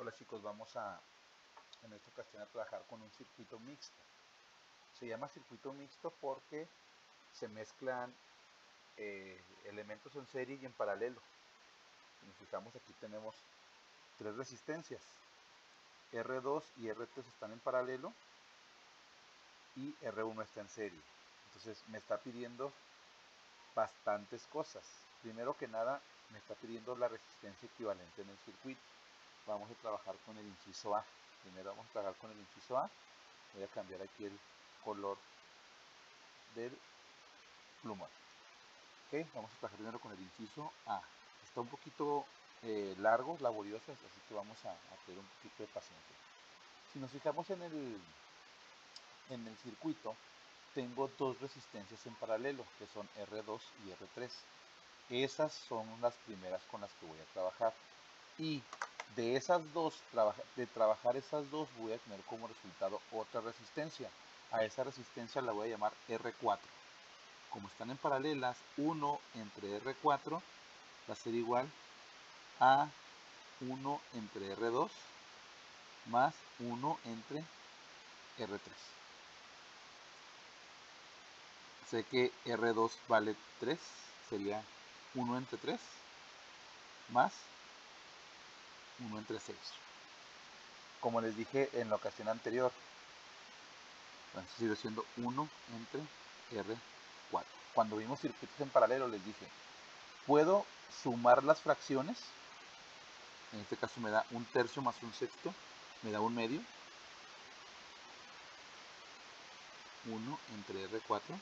Hola chicos, en esta ocasión a trabajar con un circuito mixto. Se llama circuito mixto porque se mezclan elementos en serie y en paralelo. Si nos fijamos, aquí tenemos tres resistencias. R2 y R3 están en paralelo y R1 está en serie. Entonces me está pidiendo bastantes cosas. Primero que nada, me está pidiendo la resistencia equivalente en el circuito. Vamos a trabajar con el inciso A. Primero vamos a trabajar con el inciso A. Voy a cambiar aquí el color del plumón. Ok, vamos a trabajar primero con el inciso A. Está un poquito largo, laborioso, así que vamos a tener un poquito de paciencia. Si nos fijamos en el circuito, tengo dos resistencias en paralelo, que son R2 y R3. Esas son las primeras con las que voy a trabajar. Y de esas dos, de trabajar esas dos, voy a tener como resultado otra resistencia. A esa resistencia la voy a llamar R4. Como están en paralelas, 1 entre R4 va a ser igual a 1 entre R2 más 1 entre R3. Sé que R2 vale 3, sería 1 entre 3 más 1 entre 6. Como les dije en la ocasión anterior, entonces sigue siendo 1 entre R4. Cuando vimos circuitos en paralelo les dije, puedo sumar las fracciones. En este caso me da 1/3 más 1/6, me da 1/2. 1 entre R4.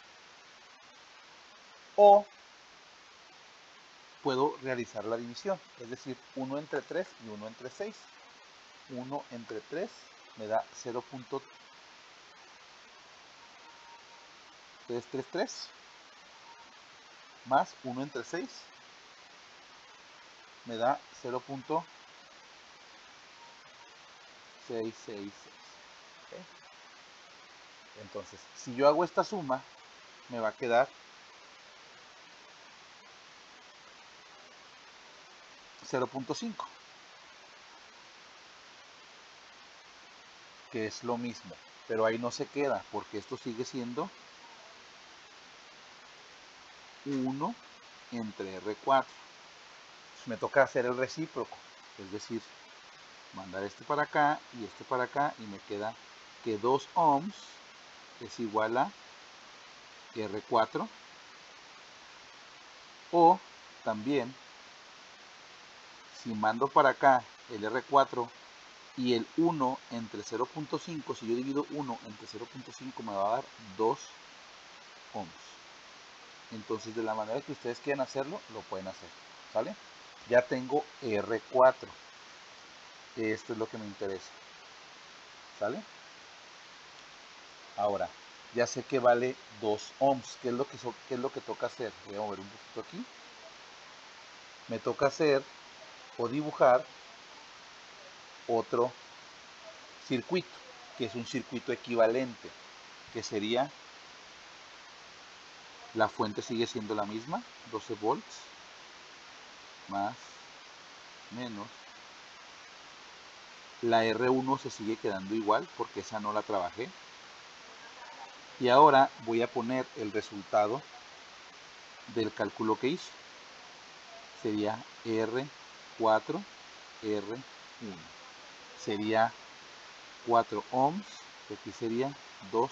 O puedo realizar la división, es decir, 1 entre 3 y 1 entre 6. 1 entre 3 me da 0.333 más 1 entre 6 me da 0.666. ¿Okay? Entonces, si yo hago esta suma, me va a quedar 0.5, que es lo mismo, pero ahí no se queda, porque esto sigue siendo 1 entre R4. Entonces me toca hacer el recíproco, es decir, mandar este para acá y este para acá, y me queda que 2 ohms es igual a R4, o también, si mando para acá el R4 y el 1 entre 0.5, si yo divido 1 entre 0.5 me va a dar 2 ohms. Entonces, de la manera que ustedes quieran hacerlo, lo pueden hacer, ¿sale? Ya tengo R4. Esto es lo que me interesa, ¿sale? Ahora, ya sé que vale 2 ohms. ¿Qué es lo que toca hacer? Voy a mover un poquito aquí. Me toca hacer o dibujar otro circuito, que es un circuito equivalente, que sería, la fuente sigue siendo la misma, 12 volts, más, menos, la R1 se sigue quedando igual, porque esa no la trabajé, y ahora voy a poner el resultado del cálculo que hice, sería R4, R1, sería 4 ohms, que aquí sería 2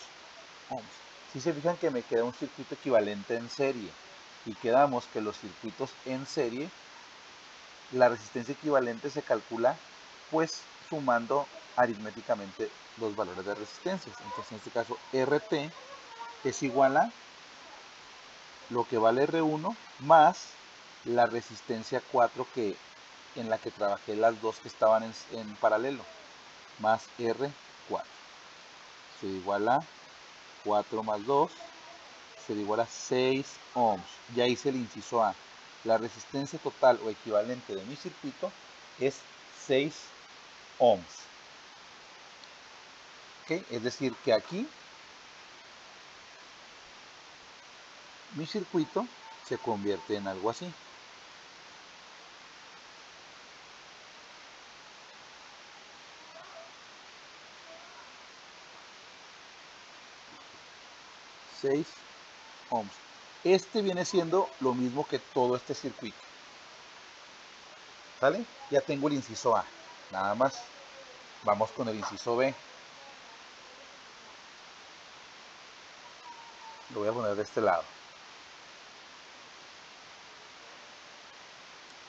ohms. Si se fijan que me queda un circuito equivalente en serie, y quedamos que los circuitos en serie, la resistencia equivalente se calcula pues sumando aritméticamente los valores de resistencias. Entonces en este caso RT es igual a lo que vale R1 más la resistencia 4 en la que trabajé las dos que estaban en paralelo, más R4. Se igual a 4 más 2, se igual a 6 ohms. Ya hice el inciso A. La resistencia total o equivalente de mi circuito es 6 ohms. ¿Okay? Es decir, que aquí mi circuito se convierte en algo así. 6 ohms. Este viene siendo lo mismo que todo este circuito. ¿Sale? Ya tengo el inciso A. Nada más. Vamos con el inciso B. Lo voy a poner de este lado.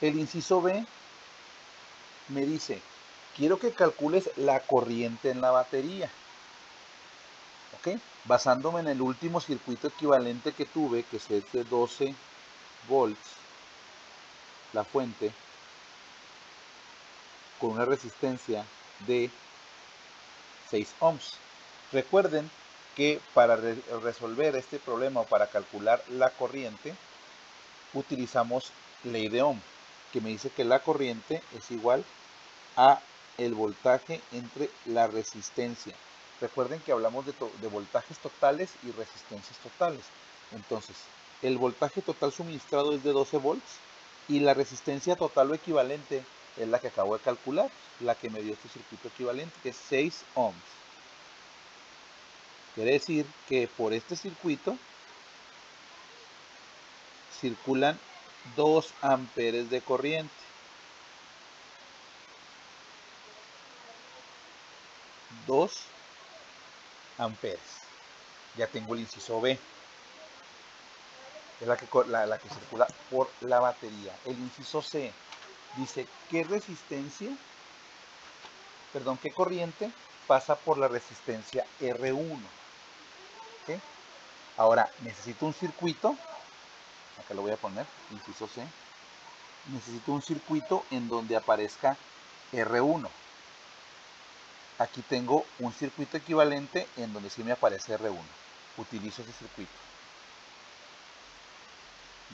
El inciso B me dice, quiero que calcules la corriente en la batería. ¿Ok? Basándome en el último circuito equivalente que tuve, que es de 12 volts, la fuente, con una resistencia de 6 ohms. Recuerden que para resolver este problema o para calcular la corriente, utilizamos ley de Ohm, que me dice que la corriente es igual a el voltaje entre la resistencia. Recuerden que hablamos de voltajes totales y resistencias totales. Entonces, el voltaje total suministrado es de 12 volts y la resistencia total o equivalente es la que acabo de calcular, la que me dio este circuito equivalente, que es 6 ohms. Quiere decir que por este circuito circulan 2 amperes de corriente. 2 amperes. Ya tengo el inciso B. Es la que circula por la batería. El inciso C dice qué corriente pasa por la resistencia R1. ¿Okay? Ahora, necesito un circuito. Acá lo voy a poner, inciso C. Necesito un circuito en donde aparezca R1. Aquí tengo un circuito equivalente en donde sí me aparece R1. Utilizo ese circuito.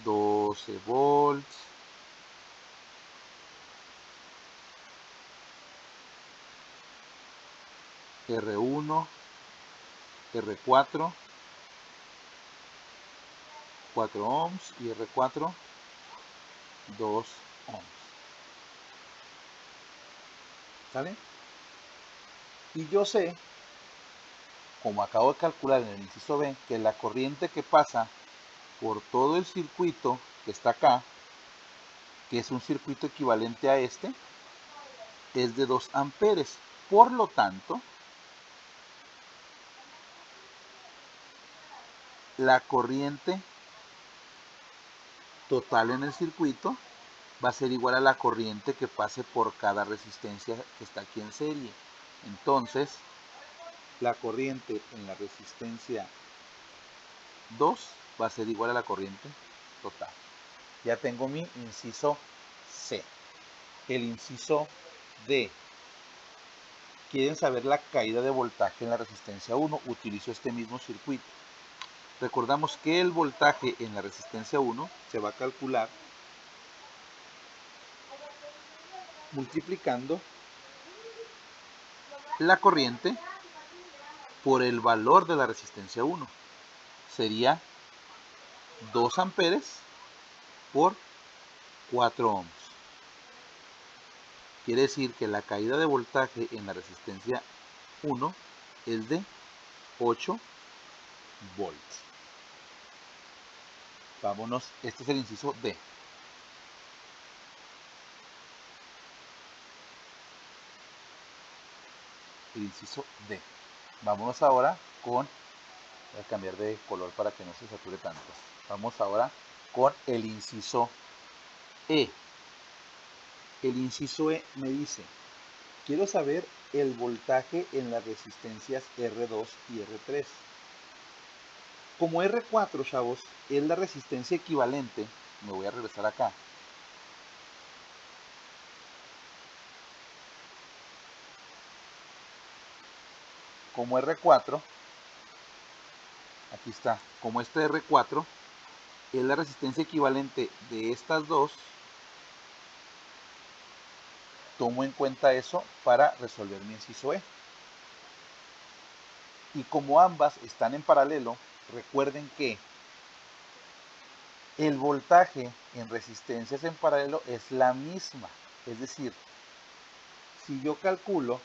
12 volts. R1, R4, 4 ohms y R4, 2 ohms. ¿Sale? Y yo sé, como acabo de calcular en el inciso B, que la corriente que pasa por todo el circuito que está acá, que es un circuito equivalente a este, es de 2 amperes. Por lo tanto, la corriente total en el circuito va a ser igual a la corriente que pase por cada resistencia que está aquí en serie. Entonces, la corriente en la resistencia 2 va a ser igual a la corriente total. Ya tengo mi inciso C. El inciso D. ¿Quieren saber la caída de voltaje en la resistencia 1? Utilizo este mismo circuito. Recordamos que el voltaje en la resistencia 1 se va a calcular multiplicando la corriente por el valor de la resistencia 1. Sería 2 amperes por 4 ohms. Quiere decir que la caída de voltaje en la resistencia 1 es de 8 volts. Vámonos, este es el inciso D. El inciso D. Vámonos ahora con, voy a cambiar de color para que no se sature tanto. Vamos ahora con el inciso E. El inciso E me dice, quiero saber el voltaje en las resistencias R2 y R3. Como R4, chavos, es la resistencia equivalente, me voy a regresar acá. Como R4, aquí está, como este R4 es la resistencia equivalente de estas dos, tomo en cuenta eso para resolver mi inciso E. Y como ambas están en paralelo, recuerden que el voltaje en resistencias en paralelo es la misma. Es decir, si yo calculo,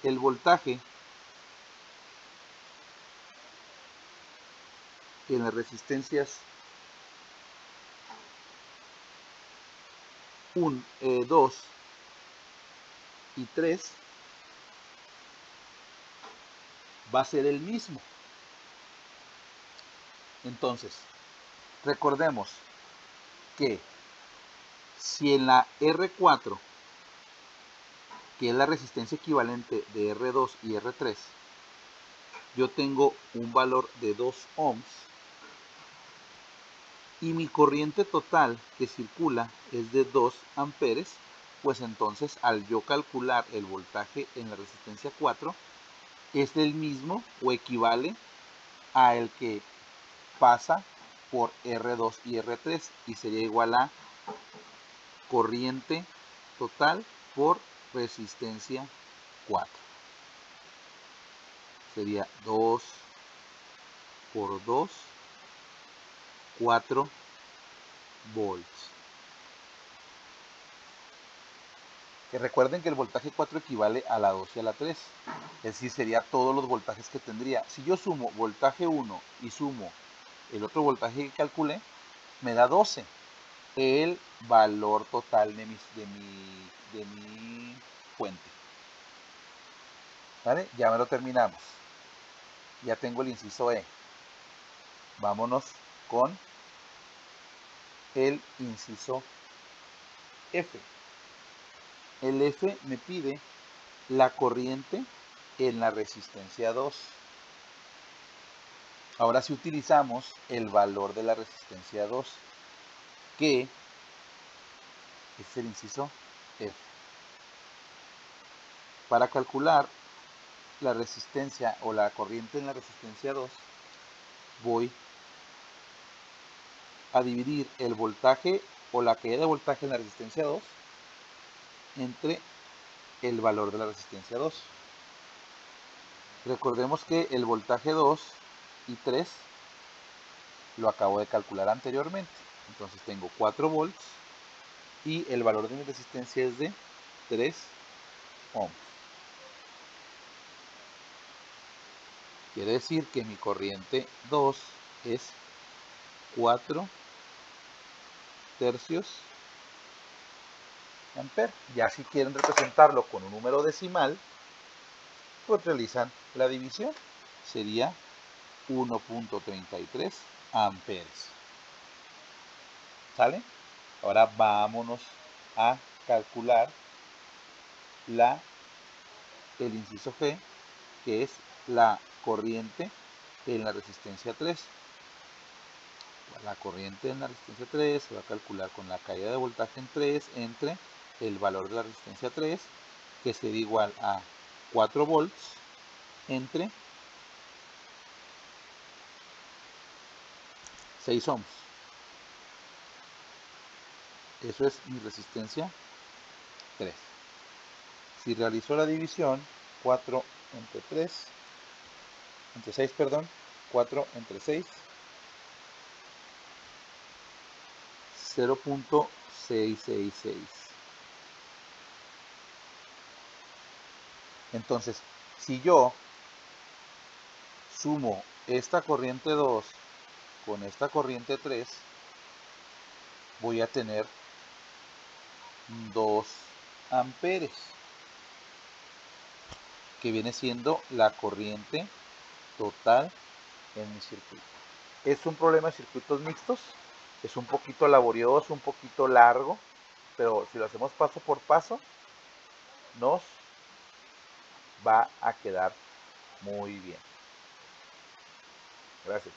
el voltaje en las resistencias 2 y 3 va a ser el mismo. Entonces, recordemos que si en la R4, que es la resistencia equivalente de R2 y R3, yo tengo un valor de 2 ohms y mi corriente total que circula es de 2 amperes, pues entonces al yo calcular el voltaje en la resistencia 4 es el mismo o equivale a el que pasa por R2 y R3 y sería igual a corriente total por resistencia 4. Sería 2 por 2, 4 volts. Que recuerden que el voltaje 4 equivale a la 2 y a la 3. Es decir, sería todos los voltajes que tendría. Si yo sumo voltaje 1 y sumo el otro voltaje que calculé, me da 12. El valor total de mi fuente. ¿Vale? Ya me lo terminamos. Ya tengo el inciso E. Vámonos con el inciso F. El F me pide la corriente en la resistencia 2. Ahora si utilizamos el valor de la resistencia 2, que es el inciso F. Para calcular la resistencia o la corriente en la resistencia 2, voy a dividir el voltaje o la caída de voltaje en la resistencia 2 entre el valor de la resistencia 2. Recordemos que el voltaje 2 y 3 lo acabo de calcular anteriormente. Entonces tengo 4 volts y el valor de mi resistencia es de 3 ohms. Quiere decir que mi corriente 2 es 4 tercios amperes. Ya si quieren representarlo con un número decimal, pues realizan la división. Sería 1.33 amperes. ¿Sale? Ahora vámonos a calcular el inciso G, que es la corriente en la resistencia 3. La corriente en la resistencia 3 se va a calcular con la caída de voltaje en 3 entre el valor de la resistencia 3, que sería igual a 4 volts, entre 6 ohms. Eso es mi resistencia 3. Si realizo la división, 4 entre 3, entre 6, perdón, 4 entre 6, 0.666. Entonces, si yo sumo esta corriente 2 con esta corriente 3, voy a tener 2 amperes, que viene siendo la corriente total en mi circuito. Es un problema de circuitos mixtos, es un poquito laborioso, un poquito largo, pero si lo hacemos paso por paso, nos va a quedar muy bien. Gracias.